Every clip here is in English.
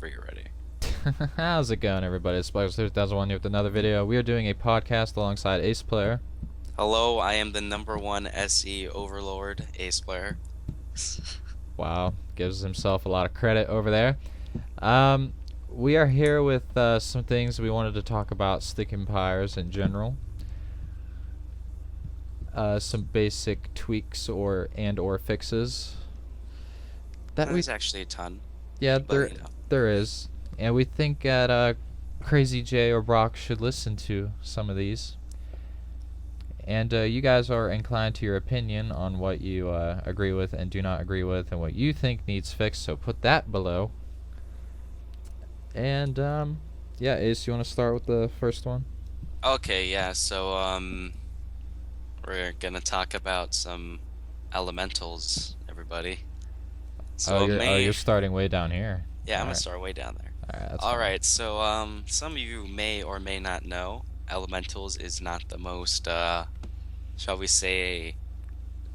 You're ready. How's it going, everybody? It's Spider2001 here with another video. We are doing a podcast alongside AsePlayer. Hello, I am the number one SE overlord, AsePlayer. Wow, gives himself a lot of credit over there. Um, we are here with some things we wanted to talk about stick empires in general. Some basic tweaks or fixes that we There's actually a ton, yeah but you know. there is, and we think that Crazy J or Brock should listen to some of these. And you guys are inclined to your opinion on what you agree with and do not agree with, and what you think needs fixed. So put that below. And yeah, Ace, you want to start with the first one? Okay, yeah, so we're gonna talk about some elementals, everybody. Oh, So you're starting way down here. yeah, I'm All gonna right, start way down there. all right, that's All fine. right, so some of you may or may not know, elementals is not the most shall we say,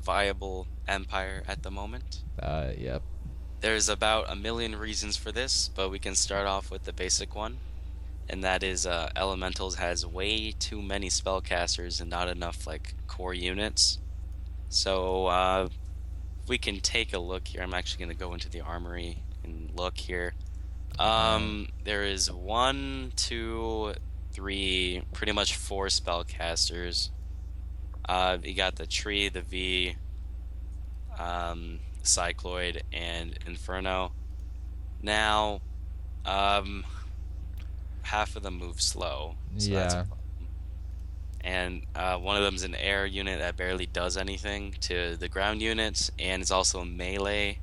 viable empire at the moment. Yep. There's about a million reasons for this, but we can start off with the basic one, and that is Elementals has way too many spellcasters and not enough like core units. So we can take a look here. I'm actually going to go into the armory and look here. There is 1, 2, 3, pretty much 4 spellcasters. You got the tree, the V, Cycloid, and Inferno. Now, half of them move slow, so that's a Yeah. problem. And one of them is an air unit that barely does anything to the ground units, and it's also melee,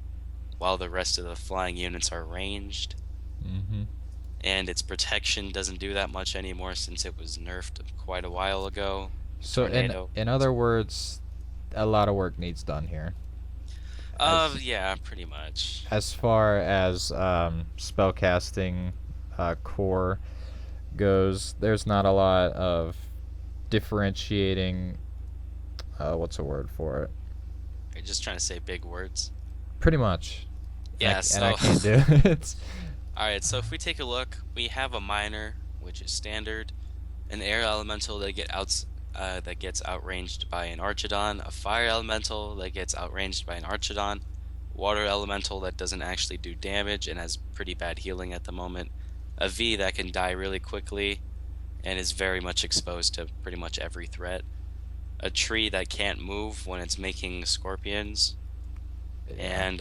while the rest of the flying units are ranged. Mhm. And its protection doesn't do that much anymore since it was nerfed quite a while ago. So Tornado. in other words, a lot of work needs done here. As Yeah, pretty much. as far as spellcasting core goes, there's not a lot of differentiating. What's a word for it? You're just trying to say big words. Pretty much. Yeah, And I so can't do it. alright, so if we take a look, we have a miner, which is standard, an air elemental that gets outranged by an Archidon, a fire elemental that gets outranged by an Archidon, water elemental that doesn't actually do damage and has pretty bad healing at the moment, a V that can die really quickly and is very much exposed to pretty much every threat, a tree that can't move when it's making scorpions, Yeah. and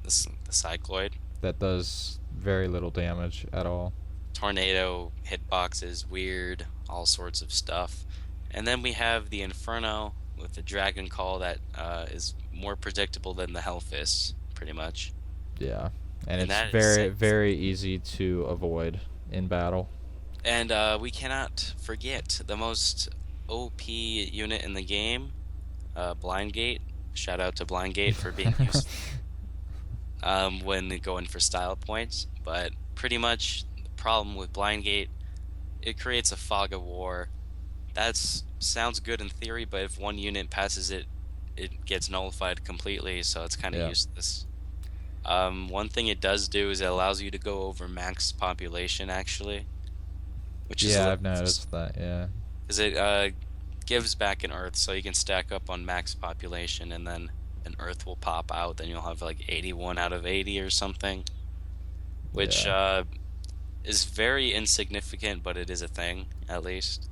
the Cycloid. That does very little damage at all. Tornado hitboxes, weird, all sorts of stuff. And then we have the Inferno with the Dragon Call that is more predictable than the Hellfist, pretty much. Yeah. And it's that very, is very easy to avoid in battle. And we cannot forget the most OP unit in the game, Blind Gate. Shout out to Blind Gate for being useful when going for style points. But pretty much the problem with Blind Gate, it creates a fog of war. That sounds good in theory, but if one unit passes it, it gets nullified completely, so it's kind of Yeah. useless. One thing it does do is it allows you to go over max population, actually, which is Yeah, I've noticed that. Yeah. because it gives back an Earth, so you can stack up on max population, and then an Earth will pop out. Then you'll have like 81 out of 80 or something, which Yeah. is very insignificant, but it is a thing, at least.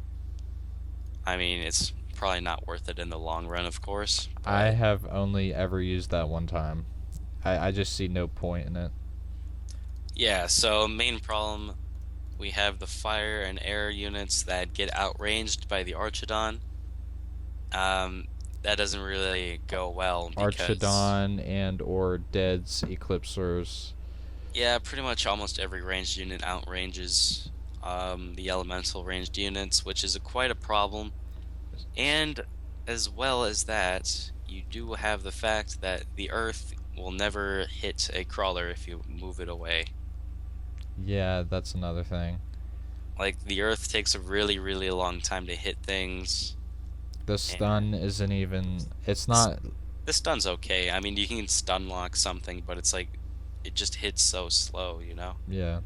I mean, it's probably not worth it in the long run, of course. I But have only ever used that one time. I just see no point in it. yeah, so main problem, we have the fire and air units that get outranged by the Archidon. That doesn't really go well because Archidon and or Dead's Eclipsers. yeah, pretty much almost every ranged unit outranges the elemental ranged units, which is quite a problem. And as well as that, you do have the fact that the Earth will never hit a crawler if you move it away. Yeah, that's another thing. Like, the Earth takes a really, really long time to hit things. The stun isn't even. It's not. The stun's okay. I mean, you can stun lock something, but it's like it just hits so slow, you know? Yeah.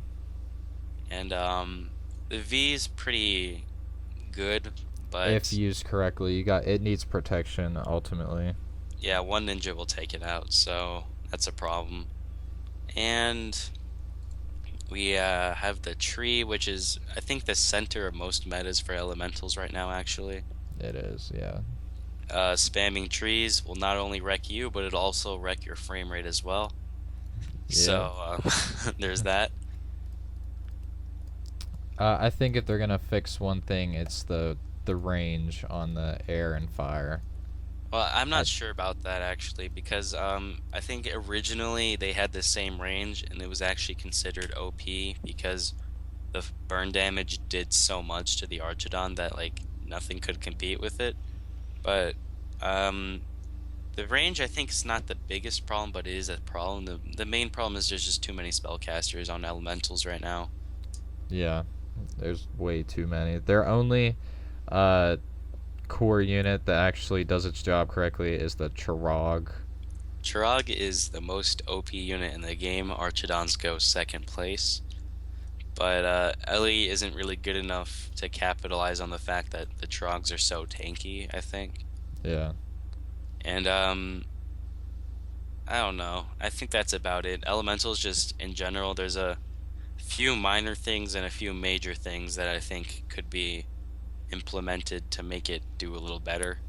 And the V is pretty good, If but used correctly, it needs protection ultimately. yeah, one ninja will take it out, so that's a problem. And we have the tree, which is I think the center of most metas for elementals right now, actually. It is, yeah. Spamming trees will not only wreck you, but it'll also wreck your frame rate as well. Yeah. So there's that. I think if they're gonna fix one thing, it's the range on the air and fire. Well, I'm I not sure about that actually because I think originally they had the same range and it was actually considered OP because the burn damage did so much to the Archidon that like nothing could compete with it. But um the range I think is not the biggest problem, but it is a problem. The main problem is there's just too many spellcasters on elementals right now. Yeah, there's way too many. Their only uh, core unit that actually does its job correctly is the Chirag. Chirag is the most OP unit in the game. Archidons go second place. But Ellie isn't really good enough to capitalize on the fact that the Trogs are so tanky, I think. Yeah, And I don't know. I think that's about it. Elementals just in general, there's a few minor things and a few major things that I think could be implemented to make it do a little better.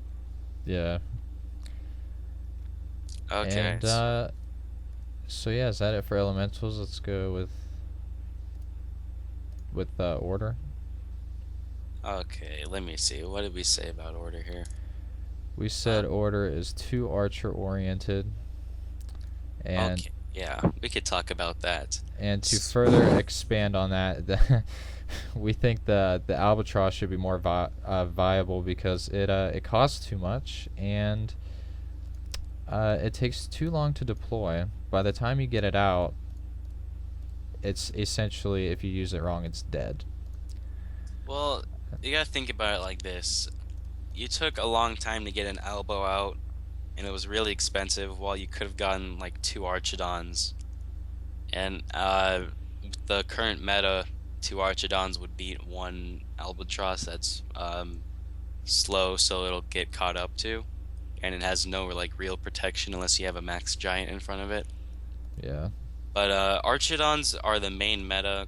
yeah. Okay. And so yeah, is that it for elementals? Let's go with order. Okay, let me see. What did we say about order here? We Uh, said order is too archer oriented, and okay, yeah, we could talk about that. to S- further expand on that, we think the albatross should be more viable because it costs too much and it takes too long to deploy. By the time you get it out, it's essentially, if you use it wrong, it's dead. Well, you gotta think about it like this. You took a long time to get an elbow out, and it was really expensive, while you could have gotten like two Archidons. And the current meta, two Archidons would beat one Albatross that's slow, so it'll get caught up to. And it has no like real protection unless you have a max giant in front of it. Yeah. But Archidons are the main meta.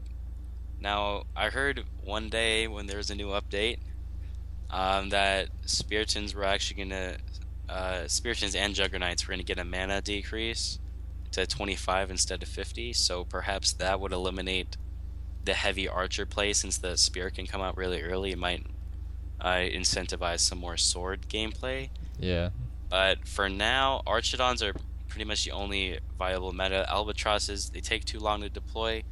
Now, I heard one day when there was a new update, that Spiritans were actually gonna, Spiritans and Juggernauts were gonna get a mana decrease to 25 instead of 50. So perhaps that would eliminate the heavy archer play since the Spirit can come out really early. It might incentivize some more sword gameplay. Yeah. But for now, Archidons are pretty much the only viable meta. Albatrosses, they take too long to deploy.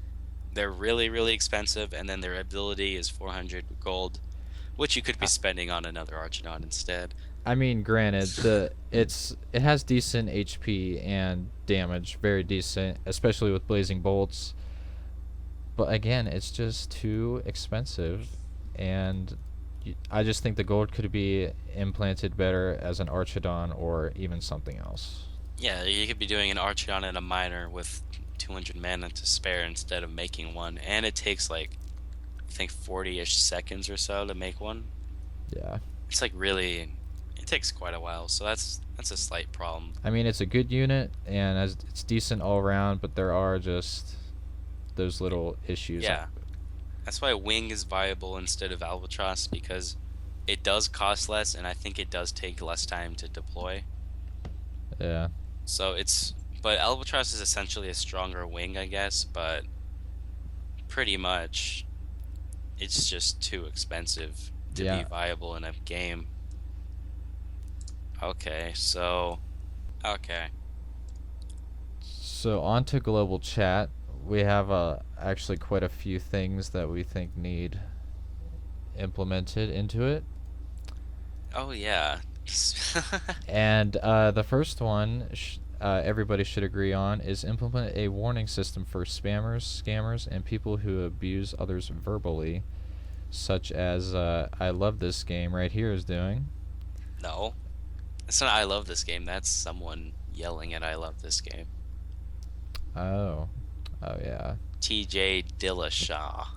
They're really, really expensive, and then their ability is 400 gold, which you could be I, spending on another Archidon instead. I mean, granted, it has decent HP and damage, very decent, especially with blazing bolts. But again, it's just too expensive, and I just think the gold could be implanted better as an Archidon or even something else. Yeah, you could be doing an Archidon and a Miner with 200 mana to spare instead of making one, and it takes like I think 40-ish seconds or so to make one. Yeah. It's like really, it takes quite a while, so that's a slight problem. I mean, it's a good unit and it's decent all around, but there are just those little issues. Yeah, that's why Wing is viable instead of Albatross because it does cost less, and I think it does take less time to deploy. Yeah. So but Albatross is essentially a stronger Wing, I guess, but pretty much it's just too expensive to be Yeah. viable in a game. Okay, so okay. So on to global chat. We have actually quite a few things that we think need implemented into it. Oh yeah. And the first one everybody should agree on is implement a warning system for spammers, scammers, and people who abuse others verbally, such as I love this game right here is doing. No. It's not I love this game. That's someone yelling at I love this game. Oh. Oh yeah. TJ Dillashaw.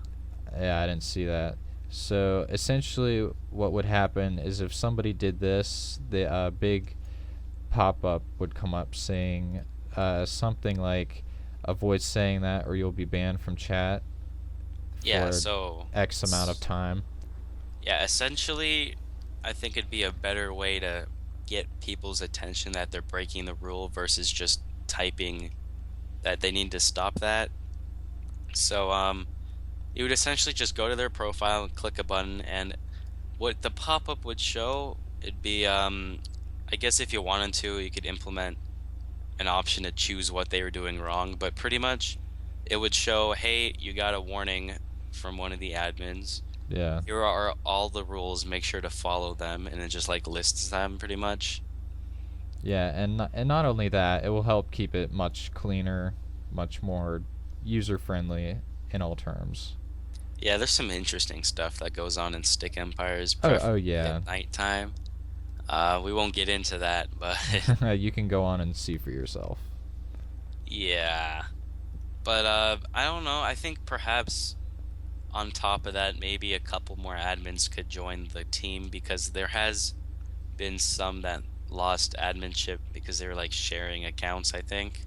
Yeah, I didn't see that. So essentially, what would happen is if somebody did this, the big pop up would come up saying something like, "Avoid saying that, or you'll be banned from chat Yeah, for so X amount of time." yeah, essentially, I think it'd be a better way to get people's attention that they're breaking the rule versus just typing that they need to stop that. So, you would essentially just go to their profile and click a button, and what the pop-up would show, it'd be, I guess if you wanted to, you could implement an option to choose what they were doing wrong, but pretty much it would show, hey, you got a warning from one of the admins. Yeah. Here are all the rules, make sure to follow them, and it just like lists them pretty much. Yeah, and not only that, it will help keep it much cleaner, much more user friendly in all terms. Yeah, there's some interesting stuff that goes on in Stick Empires, Oh preferably yeah. at nighttime. We won't get into that, but You can go on and see for yourself. yeah. But I don't know. I think perhaps on top of that, maybe a couple more admins could join the team because there has been some that lost adminship because they were like sharing accounts, I think.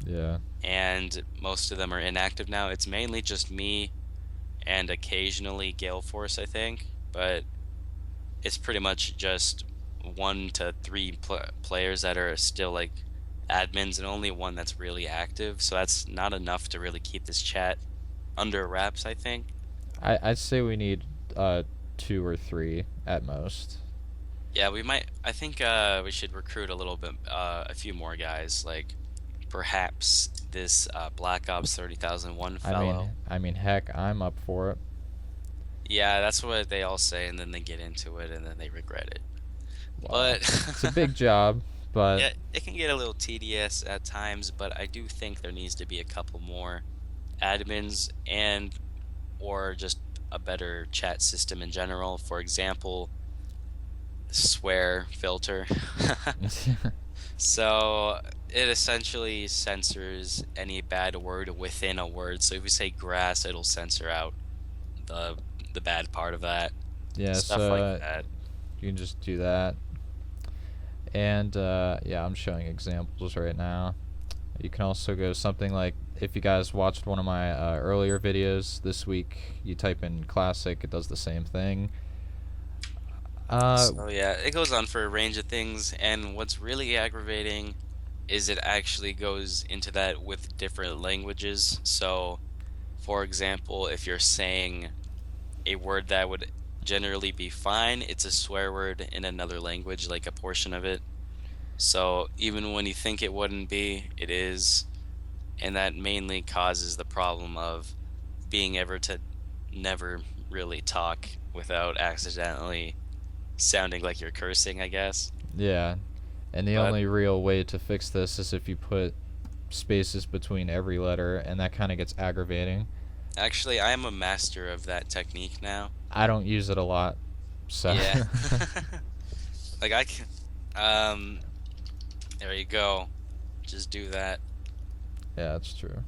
Yeah. And most of them are inactive now. It's mainly just me and occasionally Gale Force, I think, but it's pretty much just 1 to 3 players that are still like admins and only one that's really active. So that's not enough to really keep this chat under wraps, I think. I'd say we need 2 or 3 at most. Yeah, we might. I think we should recruit a little bit, a few more guys, like perhaps this Black Ops 30,001 fellow. I mean, heck, I'm up for it. Yeah, that's what they all say, and then they get into it, and then they regret it. Well, But it's a big job, but yeah, it can get a little tedious at times. But I do think there needs to be a couple more admins and or just a better chat system in general. For example, swear filter. So it essentially censors any bad word within a word. So if you say grass, it'll censor out the the bad part of that. yeah, Stuff like so that. you can just do that. And yeah, I'm showing examples right now. You can also go something like, if you guys watched one of my earlier videos this week, you type in classic, it does the same thing. Uh, So yeah, it goes on for a range of things, and what's really aggravating is it actually goes into that with different languages. So, for example, if you're saying a word that would generally be fine, it's a swear word in another language, like a portion of it. So even when you think it wouldn't be, it is, and that mainly causes the problem of being able to never really talk without accidentally sounding like you're cursing, I guess. yeah, and the But only real way to fix this is if you put spaces between every letter, and that kind of gets aggravating. actually, I am a master of that technique now. I don't use it a lot, so Yeah. Like I can, um, there you go. Just do that. yeah, that's true.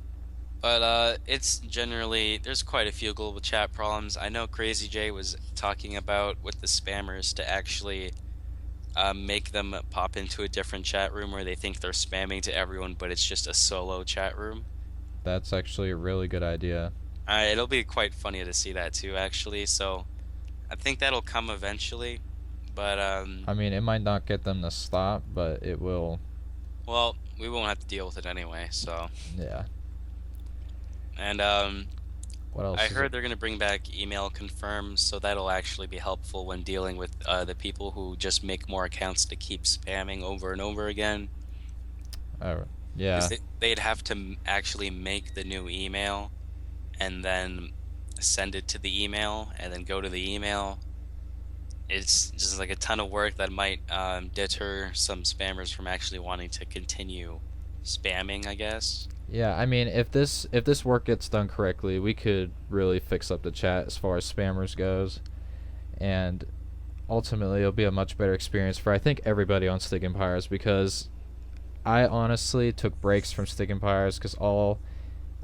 But it's generally there's quite a few global chat problems. I know Crazy J was talking about with the spammers to actually make them pop into a different chat room where they think they're spamming to everyone, but it's just a solo chat room. That's actually a really good idea. It'll be quite funny to see that too, actually. So I think that'll come eventually. But I mean, it might not get them to stop, but it will. well, we won't have to deal with it anyway. So Yeah. and What else I is it? heard they're gonna bring back email confirm, so that'll actually be helpful when dealing with the people who just make more accounts to keep spamming over and over again. Oh, Because yeah. they'd have to actually make the new email and then send it to the email and then go to the email. It's just like a ton of work that might deter some spammers from actually wanting to continue spamming, I guess. Yeah, I mean, if this work gets done correctly, we could really fix up the chat as far as spammers goes, and ultimately it'll be a much better experience for, I think, everybody on Stick Empires, because I honestly took breaks from Stick Empires because all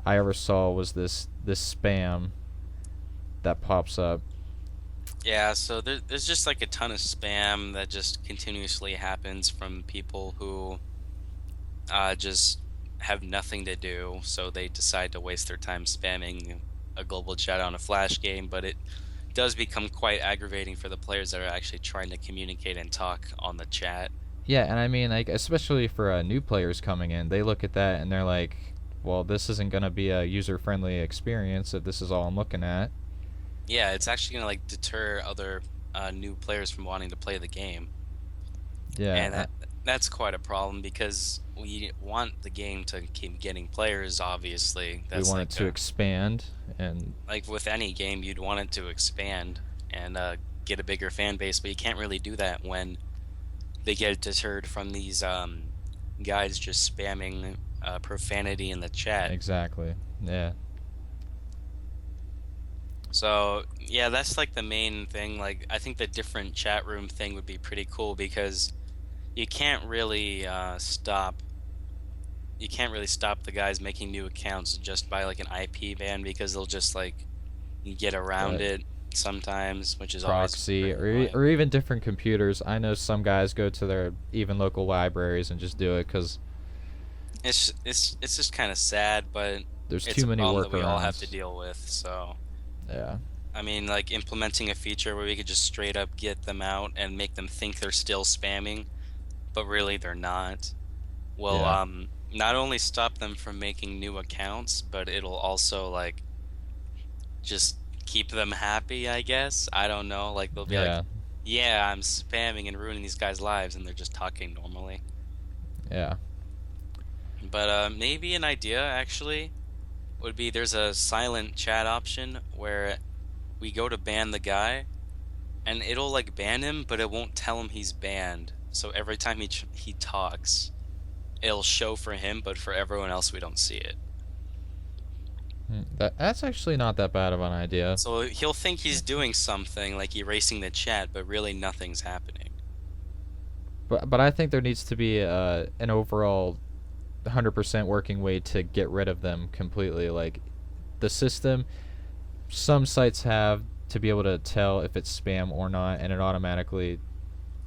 I ever saw was this spam that pops up. Yeah, so there's just like a ton of spam that just continuously happens from people who just have nothing to do, so they decide to waste their time spamming a global chat on a flash game, but it does become quite aggravating for the players that are actually trying to communicate and talk on the chat. Yeah, and I mean, like, especially for new players coming in, they look at that and they're like, well, this isn't going to be a user friendly experience if this is all I'm looking at. Yeah, it's actually gonna like deter other new players from wanting to play the game. And Yeah, that's quite a problem because we want the game to keep getting players, obviously. we That's want it to expand, and like with any game, you'd want it to expand and get a bigger fan base, but you can't really do that when they get deterred from these guys just spamming profanity in the chat. exactly. Yeah, So yeah, that's like the main thing. Like I think the different chat room thing would be pretty cool because you can't really stop the guys making new accounts just by like an IP ban because they'll just like get around right. it sometimes, which is always Proxy, very annoying. or even different computers. I know some guys go to their even local libraries and just do it because It's just kind of sad, but there's it's too a many problem that we all have to workarounds. deal with. So, Yeah, I mean, like implementing a feature where we could just straight up get them out and make them think they're still spamming, but really they're not. Will yeah, not only stop them from making new accounts, but it'll also like just keep them happy, I guess. I don't know. Like they'll be like, yeah, "Yeah, I'm spamming and ruining these guys' lives," and they're just talking normally. yeah. But maybe an idea actually would be there's a silent chat option where we go to ban the guy and it'll like ban him, but it won't tell him he's banned. So every time he talks, it'll show for him, but for everyone else we don't see it. That's actually not that bad of an idea. So he'll think he's doing something like erasing the chat, but really nothing's happening. But I think there needs to be an overall 100% working way to get rid of them completely. Like the system, some sites have to be able to tell if it's spam or not, and it automatically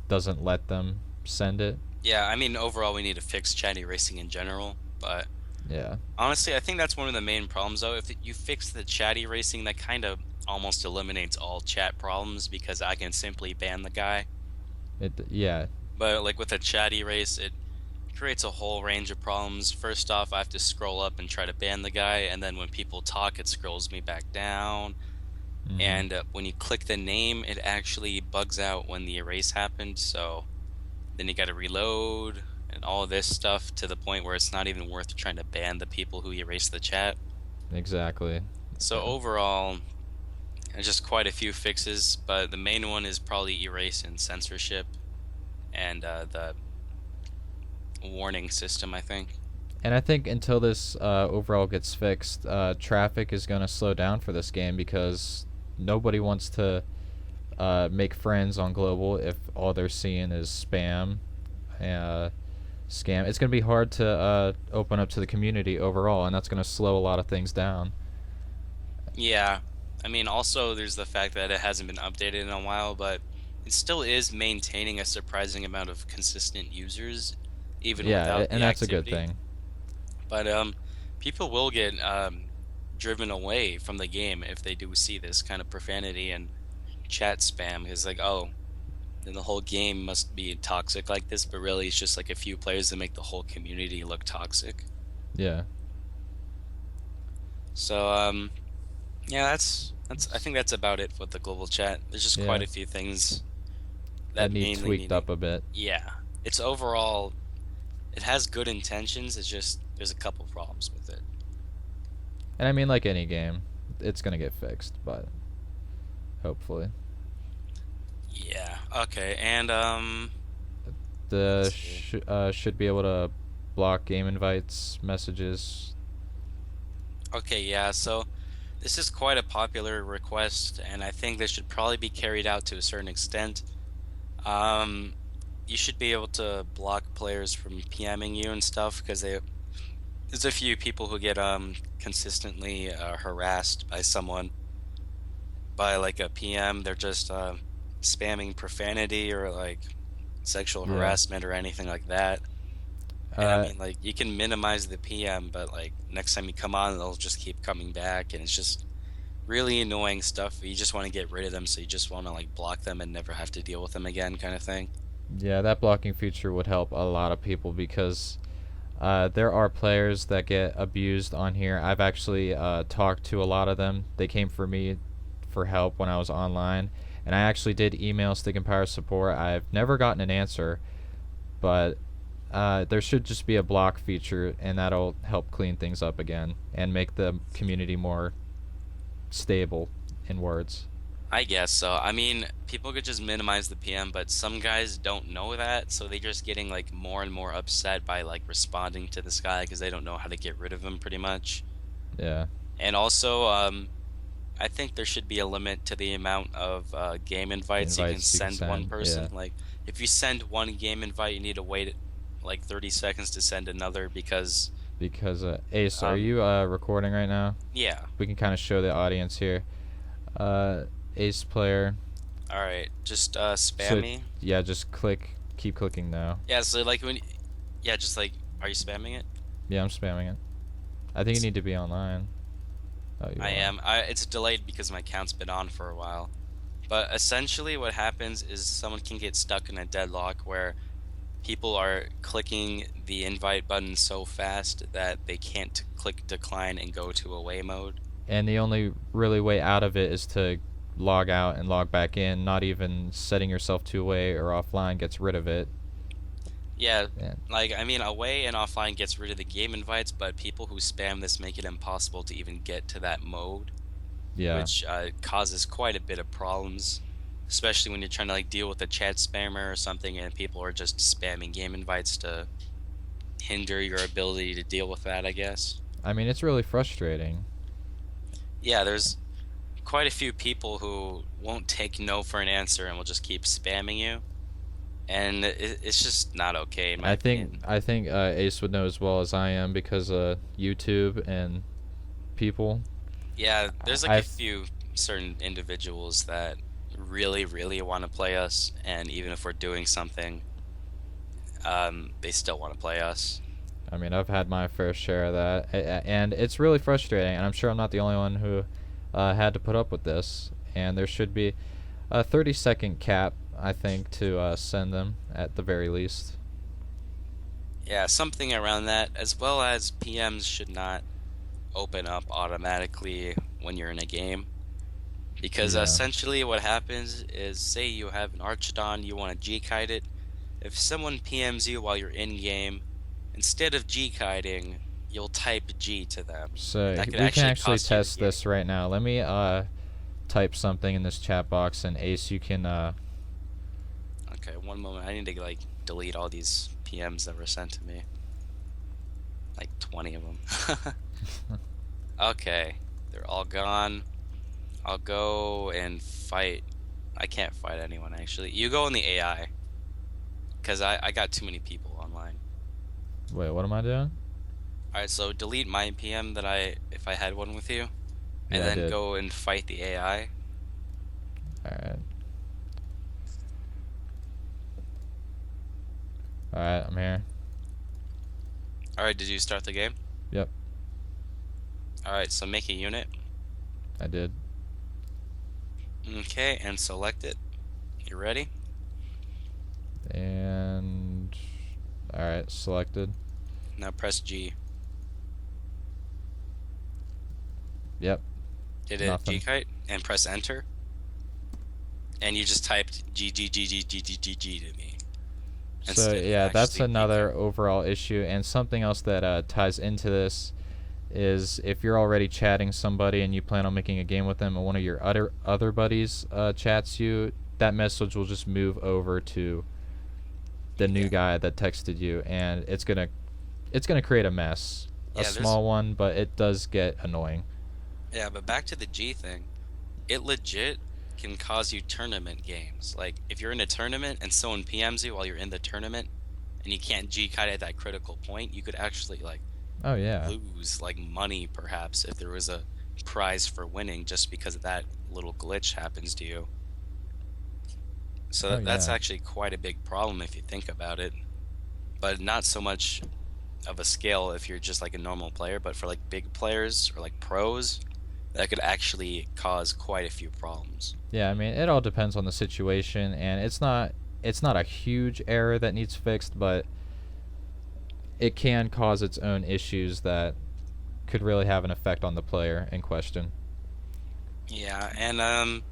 doesn't let them send it. Yeah, I mean overall we need to fix chat erasing in general, but Yeah, honestly, I think that's one of the main problems though. If you fix the chat erasing, that kind of almost eliminates all chat problems because I can simply ban the guy. yeah, But like with a chat erase, it creates a whole range of problems. First off, I have to scroll up and try to ban the guy, and then when people talk, it scrolls me back down. mm-hmm. And when you click the name, it actually bugs out when the erase happened. So then you got to reload and all of this stuff to the point where it's not even worth trying to ban the people who erased the chat. Exactly. So Yeah, overall, just quite a few fixes, but the main one is probably erase and censorship and the warning system, I think. and I think until this overall gets fixed, traffic is going to slow down for this game because nobody wants to make friends on global if all they're seeing is spam, uh, scam. It's going to be hard to open up to the community overall, and that's going to slow a lot of things down. Yeah, I mean, also there's the fact that it hasn't been updated in a while, but it still is maintaining a surprising amount of consistent users, even Yeah, without and the that's a good activity. thing. But people will get driven away from the game if they do see this kind of profanity and chat spam. It's like, oh, then the whole game must be toxic like this, but really it's just like a few players that make the whole community look toxic. Yeah, So yeah, I think that's about it with the global chat. There's just quite yeah, a few things that that need mainly tweaked needing. up a bit. Yeah, it's overall it has good intentions. It's just there's a couple problems with it. And I mean, like any game, it's going to get fixed, but hopefully. Yeah. Okay. And The let's see. should be able to block game invites, messages. Okay, yeah. So this is quite a popular request, and I think this should probably be carried out to a certain extent. Um, you should be able to block players from PMing you and stuff because there's a few people who get consistently harassed by someone by like a PM. They're just spamming profanity or like sexual Yeah. harassment or anything like that. And I Uh, mean, like, you can minimize the PM, but like next time you come on, they'll just keep coming back, and it's just really annoying stuff. You just want to get rid of them, so you just want to like block them and never have to deal with them again, kind of thing. yeah, that blocking feature would help a lot of people because there are players that get abused on here. I've actually talked to a lot of them. They came for me for help when I was online, and I actually did email Stick and Power support. I've never gotten an answer, but there should just be a block feature, and that'll help clean things up again and make the community more stable, in words. I guess so. I mean, people could just minimize the PM, but some guys don't know that, so they're just getting like more and more upset by like responding to this guy because they don't know how to get rid of him pretty much. Yeah, And also, I think there should be a limit to the amount of game invites you can invites you can send one send. person. Yeah, Like, if you send one game invite, you need to wait like 30 seconds to send another because, because Ace, are um, you recording right now? yeah. We can kind of show the audience here. Uh, Ace player. All right, just spam So me. yeah, just keep clicking now. Yeah, so like yeah, just like, are you spamming it? Yeah, I'm spamming it. I think you need to be online. Oh, you I are. am. It's delayed because my account's been on for a while. But essentially, what happens is someone can get stuck in a deadlock where people are clicking the invite button so fast that they can't click decline and go to away mode. And the only really way out of it is to log out and log back in. Not even setting yourself to away or offline gets rid of it. Yeah, And like, I mean, away and offline gets rid of the game invites, but people who spam this make it impossible to even get to that mode, yeah, which causes quite a bit of problems, especially when you're trying to like deal with a chat spammer or something and people are just spamming game invites to hinder your ability to deal with that, I guess. I mean it's really frustrating. Yeah, there's quite a few people who won't take no for an answer and will just keep spamming you, and it's just not okay in my opinion. I think Ace would know as well as I am because YouTube and people. Yeah, there's like a I've few certain individuals that really, really want to play us, and even if we're doing something, they still want to play us. I mean, I've had my fair share of that, and it's really frustrating. And I'm sure I'm not the only one who had to put up with this. And there should be a 30-second cap, I think, to send them at the very least. Yeah, something around that, as well as PMs should not open up automatically when you're in a game. Because Yeah. essentially what happens is, say you have an Archidon, you want to G-kite it. If someone PMs you while you're in game, instead of G-kiting, you'll type G to them. And So that could we can actually actually cost you the test game. this right now. Let me type something in this chat box, and Ace, you can Okay, one moment. I need to like delete all these PMs that were sent to me. Like 20 of them. Okay, they're all gone. I'll go and fight. I can't fight anyone actually. You go in the AI. Because I got too many people online. wait. What am I doing? Alright, so delete my PM that if I had one with you. And Yeah, I then did. go and fight the AI. All right. All right. I'm here. Alright, did you start the game? Yep, Alright, so make a unit. I did. Okay, and select it. You ready? And all right, selected. Now press G. Yep. Did it Nothing. G-kite? And press enter. And you just typed G G G G G G G G to me. So Instead of yeah, that's actually another overall issue, and something else that ties into this is if you're already chatting somebody and you plan on making a game with them, and one of your other buddies chats you, that message will just move over to the new Yeah. guy that texted you, and it's gonna create a mess, a Yeah, small one, but it does get annoying. yeah, but back to the G thing. It legit can cause you tournament games. Like if you're in a tournament and someone PMs you while you're in the tournament and you can't G-kite at that critical point, you could actually like Oh yeah. lose like money perhaps if there was a prize for winning just because of that little glitch happens to you. So Oh that's yeah. actually quite a big problem if you think about it, but not so much of a scale if you're just like a normal player, but for like big players or like pros, that could actually cause quite a few problems. Yeah, I mean, it all depends on the situation, and it's not a huge error that needs fixed, but it can cause its own issues that could really have an effect on the player in question. Yeah, and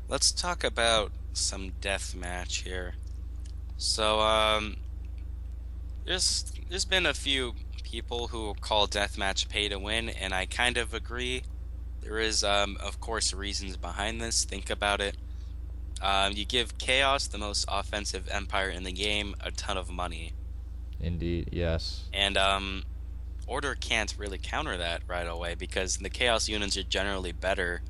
let's talk about some deathmatch here. So there's been a few people who call deathmatch pay to win, and I kind of agree. There is of course reasons behind this. Think about it. You give Chaos, the most offensive empire in the game, a ton of money, Indeed, yes. and Order can't really counter that right away because the Chaos units are generally better.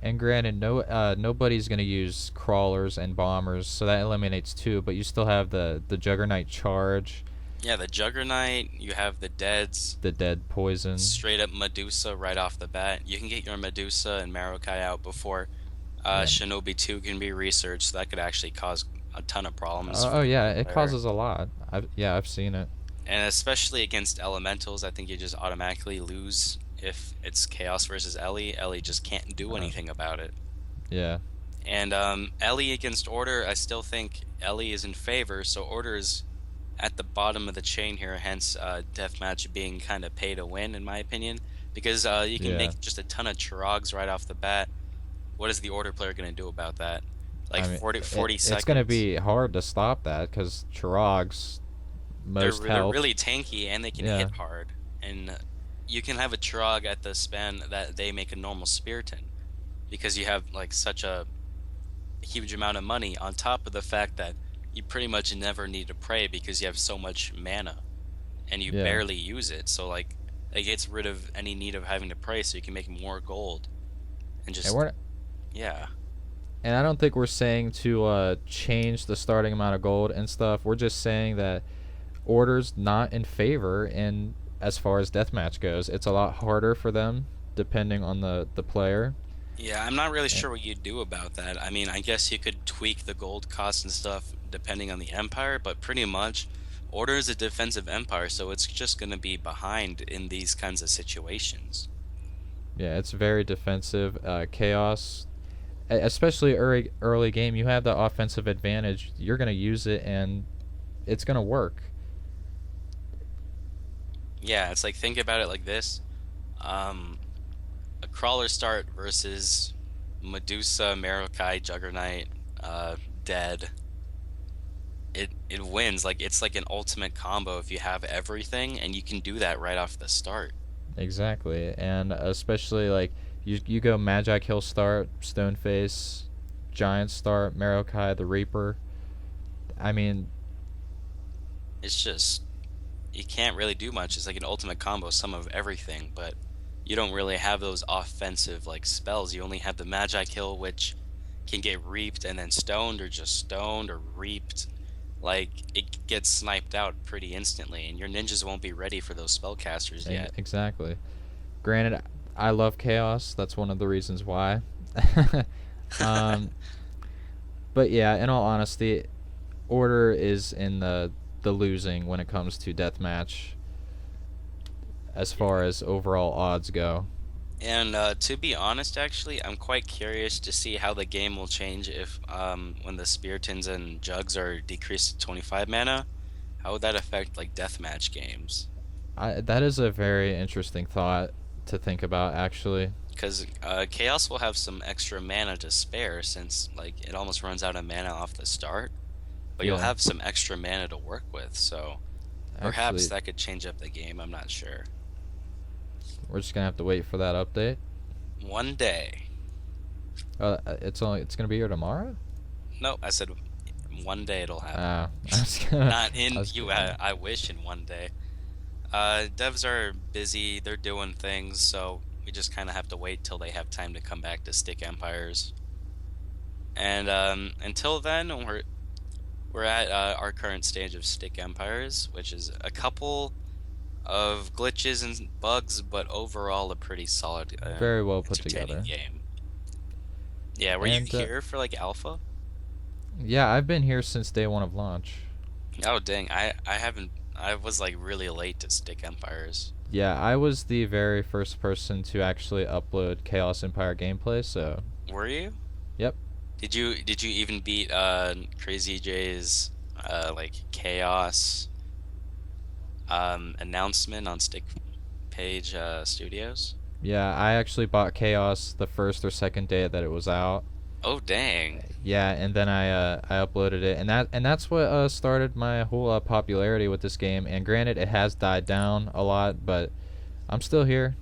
And granted, nobody's gonna use crawlers and bombers, so that eliminates two. But you still have the Juggernaut charge, Yeah, the Juggernaut, you have the Deads, the dead poison. straight up Medusa right off the bat. You can get your Medusa and Marokai out before Yeah. Shinobi 2 can be researched, so that could actually cause a ton of problems Oh, for oh the yeah, it player. causes a lot. I've seen it. And especially against elementals, I think you just automatically lose if it's Chaos versus Ellie. Ellie just can't do Uh, anything about it. yeah. And Ellie against Order, I still think Ellie is in favor, so Order is at the bottom of the chain here, hence Deathmatch being kind of pay to win, in my opinion, because you can Yeah. make just a ton of Chirags right off the bat. What is the Order player going to do about that? Like I mean, 40 it's gonna seconds? be hard to stop that because Chirag's most They're health. really tanky and they can Yeah. hit hard. And you can have a Chirag at the span that they make a normal Spiriton because you have like such a huge amount of money on top of the fact that you pretty much never need to pray because you have so much mana and you Yeah. barely use it. So like it gets rid of any need of having to pray so you can make more gold and And just we're yeah. and I don't think we're saying to change the starting amount of gold and stuff. We're just saying that Order's not in favor in as far as deathmatch goes. It's a lot harder for them depending on the player. Yeah, I'm not really And, sure what you'd do about that. I mean, I guess you could tweak the gold cost and stuff depending on the empire, but pretty much Order is a defensive empire, so it's just going to be behind in these kinds of situations. yeah, it's very defensive. Chaos, especially early game, you have the offensive advantage. You're gonna use it, and it's gonna work. Yeah, it's like think about it like this. Um, a crawler start versus Medusa, Marokai, Juggernaut, Dead. It wins. Like it's like an ultimate combo if you have everything and you can do that right off the start. Exactly, and especially like you go Magi Kill start, Stoneface, Giant start, Marokai, the Reaper. I mean, It's just you can't really do much. It's like an ultimate combo, some of everything, but you don't really have those offensive like spells. You only have the Magi Kill, which can get reaped and then stoned, or just stoned or reaped. Like it gets sniped out pretty instantly, and your ninjas won't be ready for those spellcasters yet. exactly. Granted, I love Chaos. That's one of the reasons why. um, but yeah, in all honesty, Order is in the losing when it comes to deathmatch as far as overall odds go. And to be honest, actually, I'm quite curious to see how the game will change if when the Spiritons and Jugs are decreased to 25 mana. How would that affect like deathmatch games? That is a very interesting thought to think about, actually. Because Chaos will have some extra mana to spare since like it almost runs out of mana off the start, but you'll Yeah, have some extra mana to work with, so perhaps actually, that could change up the game. I'm not sure. we're just gonna have to wait for that update. One day. It's gonna be here tomorrow. Nope, I said one day it'll happen. Ah, I was gonna, Not I in was you. gonna, I wish in one day. Devs are busy. They're doing things, so we just kind of have to wait till they have time to come back to stick empires. And until then, we're at our current stage of Stick Empires, which is a couple of glitches and bugs, but overall a pretty solid, Very well put entertaining together. game. Yeah, were you And here for like alpha? yeah, I've been here since day one of launch. Oh dang, I haven't. I was like really late to Stick Empires. Yeah, I was the very first person to actually upload Chaos Empire gameplay, so Were you? yep. Did you even beat Crazy J's like Chaos announcement on Stick Page Studios? Yeah, I actually bought Chaos the first or second day that it was out. Oh dang. Yeah, and then I uploaded it, and that's what started my whole popularity with this game. And granted, it has died down a lot, but I'm still here.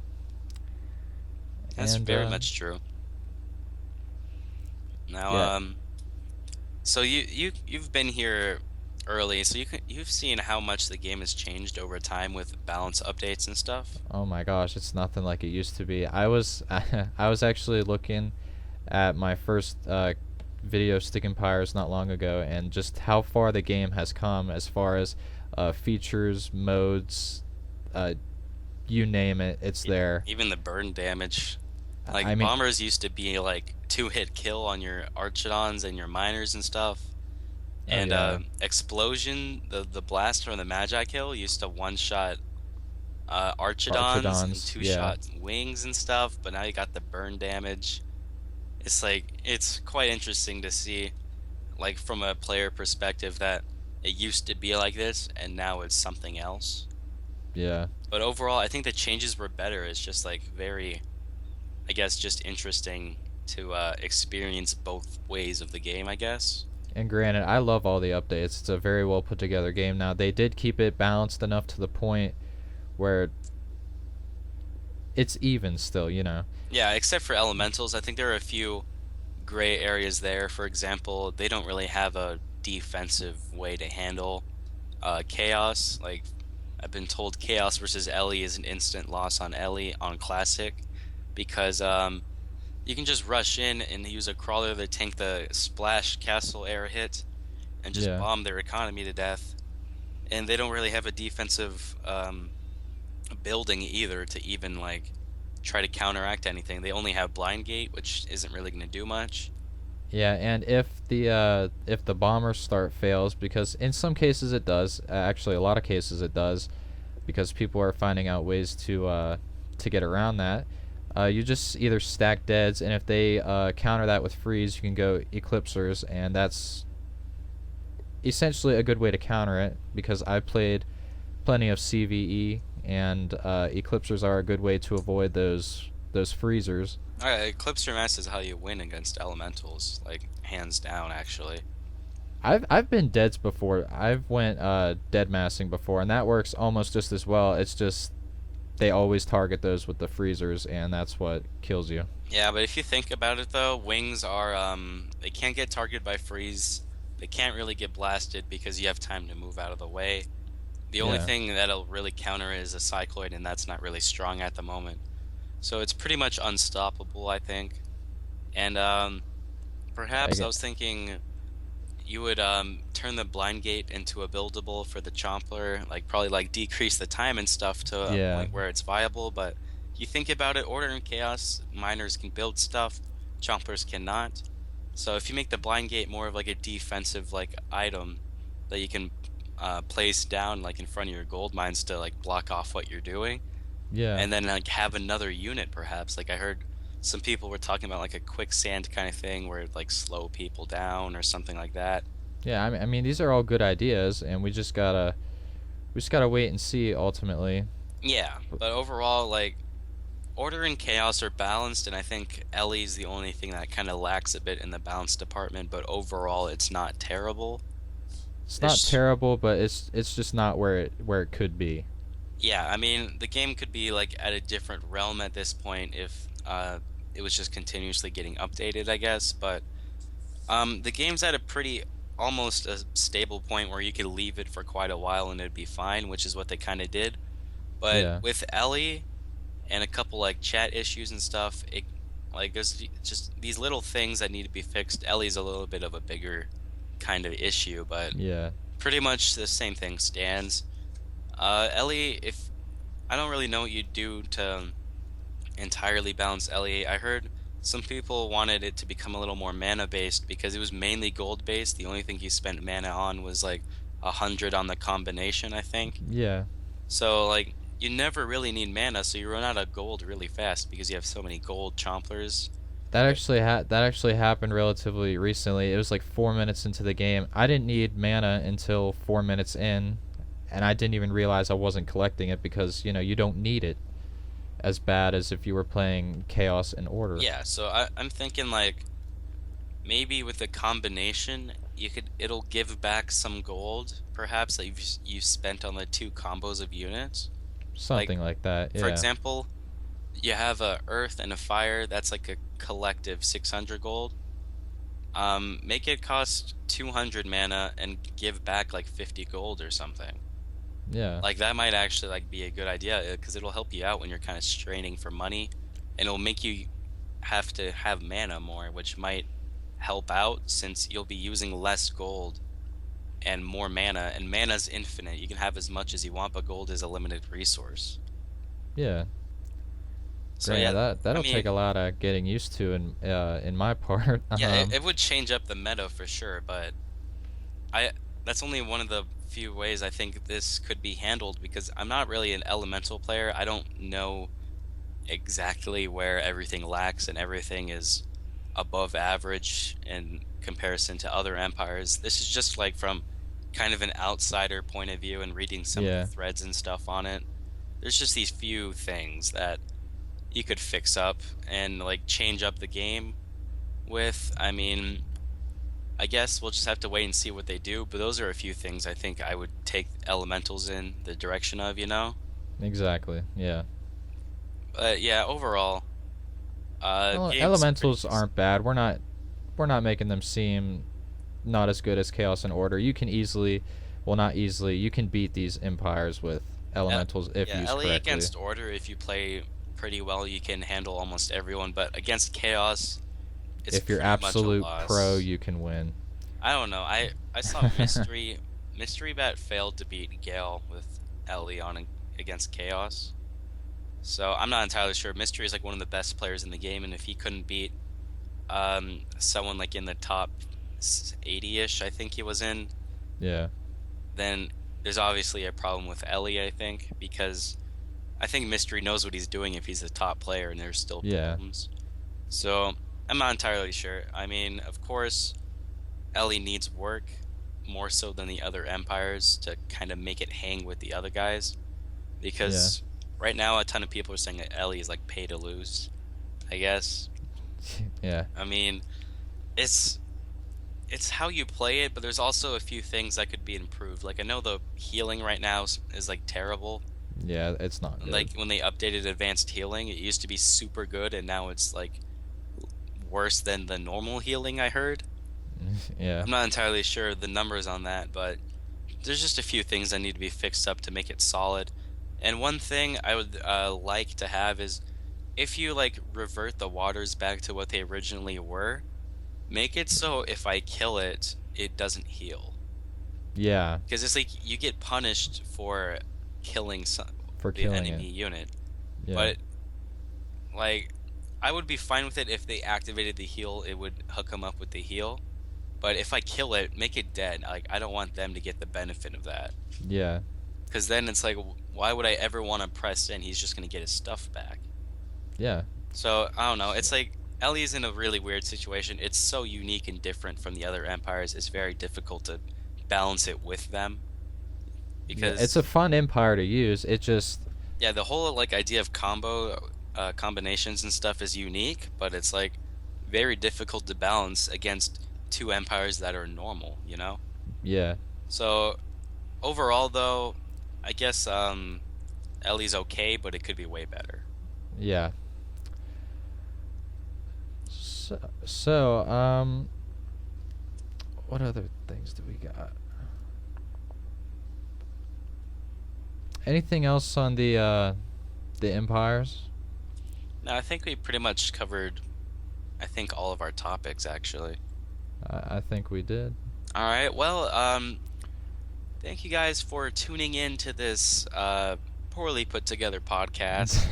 That's And very much true. Now, yeah, so you've been here early, so you've seen how much the game has changed over time with balance updates and stuff. oh my gosh, it's nothing like it used to be. I was I was actually looking at my first video Stick Empires not long ago, and just how far the game has come as far as features, modes, uh, you name it, it's E- there. Even the burn damage. I Like mean, bombers used to be like two-hit kill on your archidons and your miners and stuff. oh And yeah, explosion, the blast from the magi kill used to one-shot archidons and Archidons, yeah. two-shot wings and stuff, but now you got the burn damage. It's like it's quite interesting to see, like from a player perspective, that it used to be like this and now it's something else. Yeah, But overall, I think the changes were better. It's just like very, I guess, just interesting to experience both ways of the game, I guess. and granted, I love all the updates. It's a very well put together game. Now they did keep it balanced enough to the point where it's even still, you know. Yeah, except for elementals, I think there are a few gray areas there. For example, they don't really have a defensive way to handle chaos. Like I've been told chaos versus Ellie is an instant loss on Ellie on classic because you can just rush in and use a crawler to tank the splash castle air hit and just Yeah, bomb their economy to death. And they don't really have a defensive building either to even like try to counteract anything. They only have blind gate, which isn't really going to do much. yeah, and if the bomber start fails, because in some cases it does, actually a lot of cases it does, because people are finding out ways to get around that. You just either stack deads, and if they counter that with freeze, you can go eclipsers, and that's essentially a good way to counter it because I played plenty of CVE, and eclipsers are a good way to avoid those freezers. Eclipse your Mass is how you win against elementals, like hands down, actually. I've been deads before. I've went dead massing before, and that works almost just as well. It's just they always target those with the freezers, and that's what kills you. Yeah, but if you think about it though, wings are they can't get targeted by freeze. They can't really get blasted because you have time to move out of the way. The only Yeah, thing that'll really counter is a cycloid, and that's not really strong at the moment. So it's pretty much unstoppable, I think. And I perhaps I get. was thinking you would turn the blind gate into a buildable for the chompler, like probably like decrease the time and stuff to a Yeah, point where it's viable. But you think about it, order and chaos, miners can build stuff, chomplers cannot. So if you make the blind gate more of like a defensive like item that you can place down like in front of your gold mines to like block off what you're doing, yeah, and then like have another unit perhaps. Like I heard some people were talking about like a quicksand kind of thing where it like slow people down or something like that. yeah. I mean, these are all good ideas, and we just gotta wait and see ultimately. Yeah, but overall, like order and chaos are balanced, and I think Ellie's the only thing that kind of lacks a bit in the balance department. But overall, it's not terrible. It's not It's terrible, but it's just not where it could be. Yeah, I mean the game could be like at a different realm at this point if it was just continuously getting updated, I guess. But the game's at a pretty almost a stable point where you could leave it for quite a while and it'd be fine, which is what they kind of did. But Yeah, with Ellie and a couple like chat issues and stuff, Like there's just these little things that need to be fixed. Ellie's a little bit of a bigger kind of issue, but Yeah. pretty much the same thing stands. Ellie, if I don't really know what you'd do to entirely balance Ellie. I heard some people wanted it to become a little more mana based because it was mainly gold based. The only thing he spent mana on was like 100 on the combination, I think. Yeah. So like you never really need mana, so you run out of gold really fast because you have so many gold chomplers. That actually happened relatively recently. It was like 4 minutes into the game. I didn't need mana until 4 minutes in, and I didn't even realize I wasn't collecting it because you don't need it as bad as if you were playing Chaos and Order. Yeah, so I'm thinking like maybe with the combination it'll give back some gold perhaps that you've spent on the two combos of units. Like Something like that. for Yeah. example, you have a earth and a fire, that's like a collective 600 gold. Make it cost 200 mana and give back like 50 gold or something. Yeah. Like that might actually like be a good idea because it'll help you out when you're kind of straining for money, and it'll make you have to have mana more, which might help out since you'll be using less gold and more mana, and mana's infinite. You can have as much as you want, but gold is a limited resource. Yeah. So Granted, yeah, I that'll take mean, a lot of getting used to in my part. yeah, it would change up the meta for sure, but I that's only one of the few ways I think this could be handled because I'm not really an elemental player. I don't know exactly where everything lacks and everything is above average in comparison to other empires. This is just like from kind of an outsider point of view and reading some of the Yeah. threads and stuff on it. There's just these few things that you could fix up and like change up the game with. I mean, I guess we'll just have to wait and see what they do, but those are a few things I think I would take elementals in the direction of, you know? Exactly. Yeah. But yeah, overall, game's pretty Elementals decent. aren't bad. We're not making them seem not as good as Chaos and Order. You can easily, well, not easily. You can beat these empires with Uh, elementals if yeah, used LA correctly. against Order, if you play pretty well, you can handle almost everyone, but against Chaos, it's If you're pretty much a absolute pro, loss. you can win. I don't know. I saw Mystery Bat failed to beat Gale with Ellie on against Chaos. So I'm not entirely sure. Mystery is like one of the best players in the game, and if he couldn't beat someone like in the top 80-ish, I think he was in, Yeah. then there's obviously a problem with Ellie, I think, because I think Mystery knows what he's doing if he's a top player and there's still Yeah. problems. So I'm not entirely sure. I mean, of course, Ellie needs work more so than the other empires to kind of make it hang with the other guys Yeah. because right now a ton of people are saying that Ellie is like pay to lose, I guess. Yeah. I mean, it's it's how you play it, but there's also a few things that could be improved. Like I know the healing right now is like terrible. Yeah. It's not good. Like when they updated advanced healing, it used to be super good and now it's like worse than the normal healing I heard. Yeah. I'm not entirely sure the numbers on that, but there's just a few things that need to be fixed up to make it solid. And one thing I would like to have is if you like revert the waters back to what they originally were, make it so if I kill it, it doesn't heal. Yeah. Because it's like you get punished for killing For the killing it. enemy unit. Yeah. But like I would be fine with it if they activated the heal, it would hook them up with the heal. But if I kill it, make it dead. Like I don't want them to get the benefit of that. Yeah. Because then it's like, why would I ever want to press in? He's just gonna get his stuff back. Yeah. So I don't know. It's like Ellie's in a really weird situation. It's so unique and different from the other empires. It's very difficult to balance it with them Yeah. It's a because fun empire to use. It just yeah, the whole like idea of combinations and stuff is unique, but it's like very difficult to balance against two empires that are normal, you know? yeah. So overall though, I guess Ellie's okay, but it could be way better. Yeah. So, what other things do we got? Anything else on the empires? Now I think we pretty much covered I think all of our topics actually. I think we did. All right. Well, thank you guys for tuning in to this poorly put together podcast.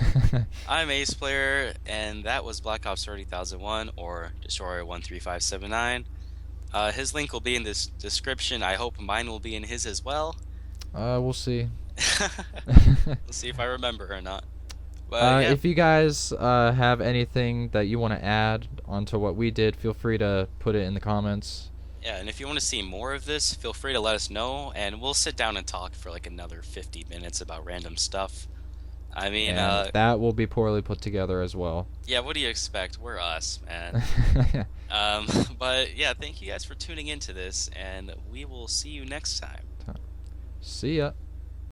I'm AsePlayer, and that was Black Ops 30,001 or Destroyer 13579. His link will be in this description. I hope mine will be in his as well. We'll see. We'll see if I remember or not. But yeah, If you guys have anything that you want to add onto what we did, feel free to put it in the comments. yeah, and if you want to see more of this, feel free to let us know, and we'll sit down and talk for like another 50 minutes about random stuff. I mean, And that will be poorly put together as well. yeah, what do you expect? We're us, man. Um, but yeah, thank you guys for tuning into this, and we will see you next time. See ya.